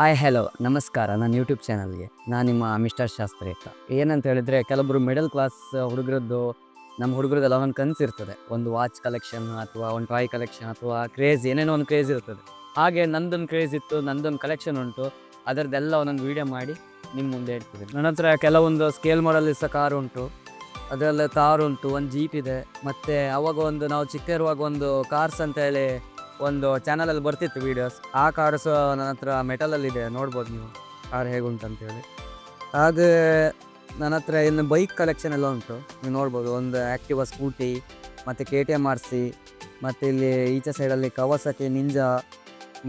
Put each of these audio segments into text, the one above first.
Hello ನಮಸ್ಕಾರ ನನ್ನ YouTube ಚಾನಲ್ಗೆ ನಾನು ನಿಮ್ಮ ಮಿಸ್ಟರ್ ಶಾಸ್ತ್ರಿ ಅಂತ. ಏನಂತ ಹೇಳಿದರೆ, ಕೆಲವೊಬ್ಬರು ಮಿಡಲ್ ಕ್ಲಾಸ್ ಹುಡುಗರದ್ದು, ನಮ್ಮ ಹುಡುಗರದೆಲ್ಲ ಒಂದು ಕನಸಿರ್ತದೆ, ಒಂದು ವಾಚ್ ಕಲೆಕ್ಷನ್ ಅಥವಾ ಒಂದು ಟಾಯ್ ಕಲೆಕ್ಷನ್ ಅಥವಾ ಕ್ರೇಜ್, ಏನೇನೋ ಒಂದು ಕ್ರೇಜ್ ಇರ್ತದೆ. ಹಾಗೆ ನಂದೊಂದು ಕ್ರೇಜ್ ಇತ್ತು, ನಂದೊಂದು ಕಲೆಕ್ಷನ್ ಉಂಟು, ಅದರದ್ದೆಲ್ಲ ಒಂದೊಂದು ವೀಡಿಯೋ ಮಾಡಿ ನಿಮ್ಮ ಮುಂದೆ ಇಡ್ತಿದೆ. ನನ್ನ ಹತ್ರ ಕೆಲವೊಂದು ಸ್ಕೇಲ್ ಮಾಡಲ್ ಸಹ ಕಾರ್ ಉಂಟು, ಅದರಲ್ಲಿ ತಾರ್ ಉಂಟು, ಒಂದು ಜೀಪ್ ಇದೆ. ಮತ್ತು ಅವಾಗ ಒಂದು ನಾವು ಚಿಕ್ಕ ಇರುವಾಗ ಒಂದು ಕಾರ್ಸ್ ಅಂತ ಹೇಳಿ ಒಂದು ಚಾನಲಲ್ಲಿ ಬರ್ತಿತ್ತು ವೀಡಿಯೋಸ್. ಆ ಕಾರ್ಸ್ ನನ್ನ ಹತ್ರ ಮೆಟಲಲ್ಲಿದೆ, ನೋಡ್ಬೋದು ನೀವು ಕಾರ್ ಹೇಗುಂಟಂತೇಳಿ. ಹಾಗೆ ನನ್ನ ಹತ್ರ ಇನ್ನು ಬೈಕ್ ಕಲೆಕ್ಷನ್ ಎಲ್ಲ ಉಂಟು, ನೀವು ನೋಡ್ಬೋದು. ಒಂದು ಆ್ಯಕ್ಟಿವಾ ಸ್ಕೂಟಿ, ಮತ್ತು KTM RC, ಮತ್ತು ಇಲ್ಲಿ ಈಚೆ ಸೈಡಲ್ಲಿ ಕವಾಸಕಿ ನಿಂಜಾ,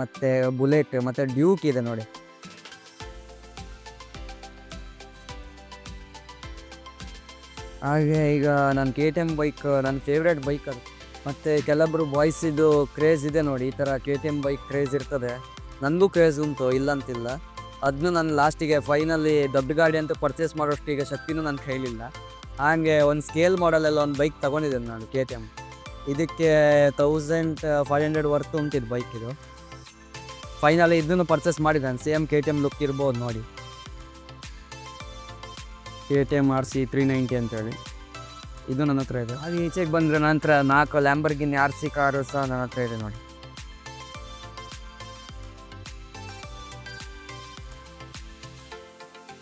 ಮತ್ತು ಬುಲೆಟ್, ಮತ್ತು ಡ್ಯೂಕ್ ಇದೆ ನೋಡಿ. ಹಾಗೆ ಈಗ ನನ್ನ KTM ಬೈಕ್ ನನ್ನ ಫೇವ್ರೇಟ್ ಬೈಕ್ ಅದು. ಮತ್ತು ಕೆಲವೊಬ್ಬರು ಬಾಯ್ಸಿದು ಕ್ರೇಜ್ ಇದೆ ನೋಡಿ, ಈ ಥರ KTM ಬೈಕ್ ಕ್ರೇಜ್ ಇರ್ತದೆ. ನನಗೂ ಕ್ರೇಜ್ ಉಂಟು, ಇಲ್ಲಂತಿಲ್ಲ. ಅದನ್ನು ನಾನು ಲಾಸ್ಟಿಗೆ ಫೈನಲಿ ದೊಡ್ಡ ಗಾಡಿ ಅಂತ ಪರ್ಚೇಸ್ ಮಾಡೋಷ್ಟು ಈಗ ಶಕ್ತಿನೂ ನನ್ನ ಕೈಲಿಲ್ಲ. ಹಾಗೆ ಒಂದು ಸ್ಕೇಲ್ ಮಾಡಲೆಲ್ಲ ಒಂದು ಬೈಕ್ ತೊಗೊಂಡಿದ್ದೇನೆ ನಾನು, KTM. ಇದಕ್ಕೆ 1500 ವರ್ತ್ ಉಂಟಿದ್ದು ಬೈಕ್ ಇದು. ಫೈನಲಿ ಇದನ್ನು ಪರ್ಚೇಸ್ ಮಾಡಿದ್ದಾನೆ. ಸೇಮ್ KTM ಲುಕ್ ಇರ್ಬೋದು ನೋಡಿ, KTM RC 390 ಅಂತೇಳಿ. ಇದು ನನ್ನ ಹತ್ರ ಇದೆ. ಹಾಗೆ ಈಚೆಗೆ ಬಂದರೆ ನಂತರ 4 ಲ್ಯಾಂಬರ್ಗಿನಿ RC ಕಾರು ಸಹ ನನ್ನ ಹತ್ರ ಇದೆ ನೋಡಿ.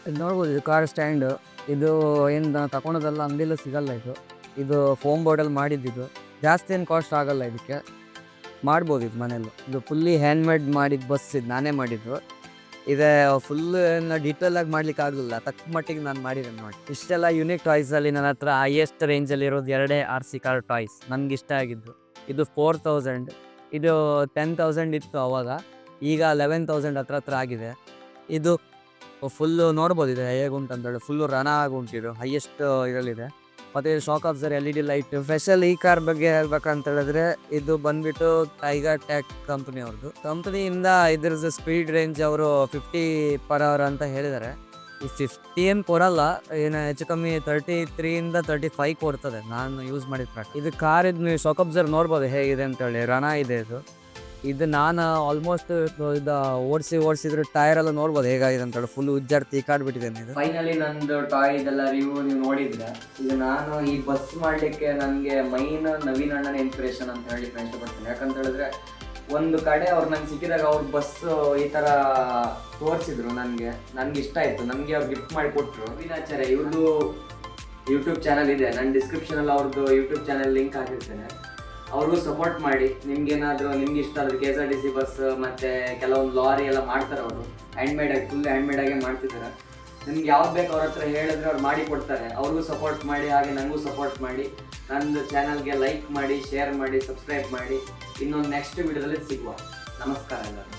ಇದು ನೋಡ್ಬೋದು, ಇದು ಕಾರ್ ಸ್ಟ್ಯಾಂಡು. ಇದು ಏನು ನಾನು ತಗೊಳೋದಲ್ಲ, ಅಂಗಡಿಯಲ್ಲೂ ಸಿಗಲ್ಲ ಇದು. ಇದು ಫೋಮ್ ಬೋರ್ಡಲ್ಲಿ ಮಾಡಿದ್ದು, ಜಾಸ್ತಿ ಏನು ಕಾಸ್ಟ್ ಆಗೋಲ್ಲ. ಇದಕ್ಕೆ ಮಾಡ್ಬೋದು ಇದು ಮನೆಯಲ್ಲೂ. ಇದು ಫುಲ್ಲಿ ಹ್ಯಾಂಡ್ಮೇಡ್ ಮಾಡಿದ್ದು ಬಸ್, ಇದು ನಾನೇ ಮಾಡಿದ್ದು. ಇದೆ ಫುಲ್ ಡೀಟೇಲಾಗಿ ಮಾಡ್ಲಿಕ್ಕೆ ಆಗಲಿಲ್ಲ, ತಕ್ಕ ಮಟ್ಟಿಗೆ ನಾನು ಮಾಡಿದ್ದೇನೆ ನೋಡಿ. ಇಷ್ಟೆಲ್ಲ ಯೂನಿಕ್ ಟಾಯ್ಸಲ್ಲಿ ನನ್ನ ಹತ್ರ ಹೈಯೆಸ್ಟ್ ರೇಂಜಲ್ಲಿ ಇರೋದು 2 RC ಕಾರ್ ಟಾಯ್ಸ್ ನನಗೆ ಇಷ್ಟ ಆಗಿದ್ದು. ಇದು 4000, ಇದು 10,000 ಇತ್ತು ಅವಾಗ, ಈಗ 11,000 ಹತ್ರ ಆಗಿದೆ. ಇದು ಫುಲ್ಲು ನೋಡ್ಬೋದು, ಇದೆ ಹೇಗುಂಟಂತೇಳಿ. ಫುಲ್ಲು ರನ್ ಆಗುಂಟಿದು, ಹೈಯೆಸ್ಟ್ ಇದರಲ್ಲಿದೆ. ಮತ್ತು shock absorber LED light. Special ಈ ಕಾರ್ ಬಗ್ಗೆ ಹೇಳ್ಬೇಕಂತ ಹೇಳಿದ್ರೆ, ಇದು ಬಂದ್ಬಿಟ್ಟು ಟೈಗರ್ ಟೆಕ್ ಕಂಪ್ನಿ ಅವ್ರದ್ದು. ಕಂಪ್ನಿಯಿಂದ ಇದ್ರದ್ದು ಸ್ಪೀಡ್ ರೇಂಜ್ ಅವರು 50/h ಅಂತ ಹೇಳಿದ್ದಾರೆ. ಈ 50 ಏನು ಕೊಡಲ್ಲ, ಏನು ಹೆಚ್ಚು ಕಮ್ಮಿ 33ಇಂದ 35 ಕೊಡ್ತದೆ ನಾನು ಯೂಸ್ ಮಾಡಿದ ಪ್ರಕಾರ. ಇದು ಕಾರ್ ಇದು ನೀವು ಶಾಕ್ ಅಬ್ಸರ್ ನೋಡ್ಬೋದು ಹೇಗಿದೆ ಅಂತೇಳಿ, ರನ ಇದೆ ಇದು. ಇದು ನಾನು ಆಲ್ಮೋಸ್ಟ್ ಇದು ಓಡಿಸಿದ್ರೆ ಟೈರ್ ಎಲ್ಲ ನೋಡ್ಬೋದು ಹೇಗಾಗಿದೆ ಅಂತೇಳಿ. ಫುಲ್ ಉಜ್ಜಾಡ್ ತೀಕಾಡ್ಬಿಟ್ಟಿದ್ದೇನೆ ಇದು. ಫೈನಲಿ ನಂದು ಟಾಯ್ ಇದೆಲ್ಲ ರಿವ್ಯೂ ನೀವು ನೋಡಿದ್ರೆ. ಈಗ ನಾನು ಈ ಬಸ್ ಮಾಡಲಿಕ್ಕೆ ನನಗೆ ಮೈನ್ ನವೀನ್ ಅಣ್ಣನ ಇನ್ಸ್ಪಿರೇಷನ್ ಅಂತ ಹೇಳಿ ನಾನು ಇಷ್ಟಪಡ್ತೀನಿ. ಯಾಕಂತ ಹೇಳಿದ್ರೆ, ಒಂದು ಕಡೆ ಅವ್ರು ನಂಗೆ ಸಿಕ್ಕಿದಾಗ ಅವ್ರ ಬಸ್ ಈ ಥರ ತೋರಿಸಿದ್ರು, ನನಗೆ ಇಷ್ಟ ಆಯಿತು. ನನಗೆ ಅವ್ರು ಗಿಫ್ಟ್ ಮಾಡಿ ಕೊಟ್ಟರು. ವಿನಾಚಾರ್ಯ ಇವ್ರದ್ದು ಯೂಟ್ಯೂಬ್ ಚಾನಲ್ ಇದೆ, ನನ್ನ ಡಿಸ್ಕ್ರಿಪ್ಷನಲ್ಲಿ ಅವ್ರದ್ದು ಯೂಟ್ಯೂಬ್ ಚಾನಲ್ ಲಿಂಕ್ ಹಾಕಿರ್ತೇನೆ. ಅವ್ರಿಗೂ ಸಪೋರ್ಟ್ ಮಾಡಿ. ನಿಮ್ಗೇನಾದರೂ ನಿಮ್ಗೆ ಇಷ್ಟ ಆದರೆ KSRTC ಬಸ್ ಮತ್ತು ಕೆಲವೊಂದು ಲಾರಿ ಎಲ್ಲ ಮಾಡ್ತಾರೆ ಅವರು, ಹ್ಯಾಂಡ್ಮೇಡಾಗಿ, ಫುಲ್ ಹ್ಯಾಂಡ್ಮೇಡಾಗೆ ಮಾಡ್ತಿದ್ದಾರೆ. ನಿಮ್ಗೆ ಯಾವ್ದು ಬೇಕು ಅವ್ರ ಹತ್ರ ಹೇಳಿದ್ರೆ ಅವ್ರು ಮಾಡಿ ಕೊಡ್ತಾರೆ. ಅವ್ರಿಗೂ ಸಪೋರ್ಟ್ ಮಾಡಿ, ಹಾಗೆ ನನಗೂ ಸಪೋರ್ಟ್ ಮಾಡಿ. ನನ್ನ ಚಾನಲ್ಗೆ ಲೈಕ್ ಮಾಡಿ, ಶೇರ್ ಮಾಡಿ, ಸಬ್ಸ್ಕ್ರೈಬ್ ಮಾಡಿ. ಇನ್ನೊಂದು ನೆಕ್ಸ್ಟ್ ವಿಡಿಯೋದಲ್ಲಿ ಸಿಗುವ. ನಮಸ್ಕಾರ ಎಲ್ಲರೂ.